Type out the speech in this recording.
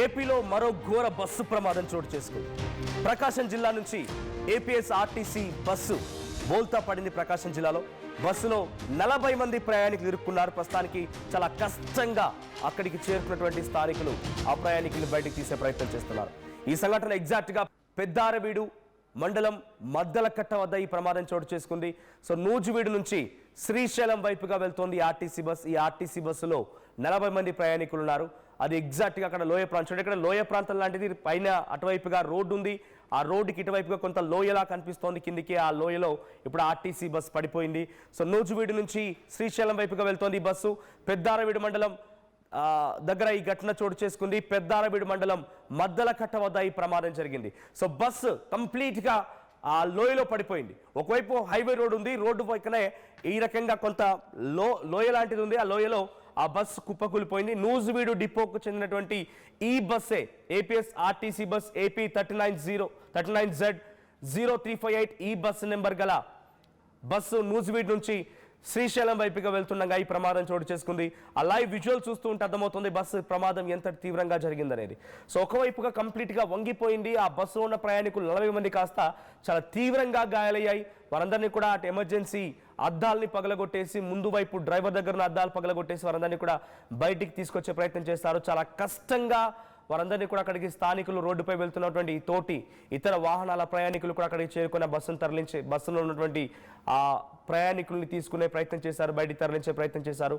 ఏపీలో మరో ఘోర బస్సు ప్రమాదం చోటు చేసుకుంది. ప్రకాశం జిల్లా నుంచి ఏపీఎస్ ఆర్టీసీ బస్సు బోల్తా పడింది. ప్రకాశం జిల్లాలో బస్సులో 40 మంది ప్రయాణికులు ఇరుక్కున్నారు. ప్రస్తుతానికి చాలా కష్టంగా అక్కడికి చేరుకున్నటువంటి స్థానికులు ఆ ప్రయాణికులను బయటికి తీసే ప్రయత్నం చేస్తున్నారు. ఈ సంఘటన ఎగ్జాక్ట్గా పెద్దారవీడు మండలం మద్దలకట్ట వద్ద ఈ ప్రమాదం చోటు చేసుకుంది. సో నూజివీడు నుంచి శ్రీశైలం వైపుగా వెళ్తోంది ఆర్టీసీ బస్. ఈ ఆర్టీసీ బస్సులో 40 మంది ప్రయాణికులు ఉన్నారు. అది ఎగ్జాక్ట్గా అక్కడ లోయ ప్రాంతం, ఇక్కడ లోయ ప్రాంతం లాంటిది, పైన అటువైపుగా రోడ్డు ఉంది. ఆ రోడ్డుకి ఇటువైపుగా కొంత లోయలా కనిపిస్తోంది కిందికి. ఆ లోయలో ఇప్పుడు ఆర్టీసీ బస్ పడిపోయింది. సో నూజివీడు నుంచి శ్రీశైలం వైపుగా వెళ్తోంది ఈ బస్సు. పెద్దారవీడు మండలం దగ్గర ఈ ఘటన చోటు చేసుకుంది. పెద్దారవీడు మండలం మద్దలకట్ట వద్ద ఈ ప్రమాదం జరిగింది. సో బస్సు కంప్లీట్గా ఆ లోయలో పడిపోయింది. ఒకవైపు హైవే రోడ్ ఉంది, రోడ్డు పక్కనే ఈ రకంగా కొంత లోయ లాంటిది ఉంది. ఆ లోయలో ఆ బస్సు కుప్పకూలిపోయింది. నూజివీడు డిపోకు చెందినటువంటి ఈ బస్సే APS RTC bus AP 39Z0358 ఈ బస్సు నెంబర్ గల బస్సు నూజివీడు నుంచి శ్రీశైలం వైపుగా వెళ్తుండగా ఈ ప్రమాదం చోటు చేసుకుంది. ఆ లైవ్ విజువల్ చూస్తూ ఉంటే అర్థమవుతుంది బస్సు ప్రమాదం ఎంత తీవ్రంగా జరిగిందనేది. సో ఒకవైపుగా కంప్లీట్గా వంగిపోయింది. ఆ బస్సులో ఉన్న ప్రయాణికులు 40 మంది కాస్త చాలా తీవ్రంగా గాయాలయ్యాయి. వారందరినీ కూడా అటు ఎమర్జెన్సీ అద్దాలని పగలగొట్టేసి, ముందు వైపు డ్రైవర్ దగ్గర ఉన్న అద్దాలు పగలగొట్టేసి వారందరినీ కూడా బయటికి తీసుకొచ్చే ప్రయత్నం చేస్తారు. చాలా కష్టంగా వారందరినీ కూడా అక్కడికి స్థానికులు, రోడ్డుపై వెళ్తున్నటువంటి తోటి ఇతర వాహనాల ప్రయాణికులు కూడా అక్కడికి చేరుకున్న బస్సును తరలించే, బస్సులో ఉన్నటువంటి ఆ ప్రయాణికుల్ని తీసుకునే ప్రయత్నం చేశారు, బయటికి తరలించే ప్రయత్నం చేశారు.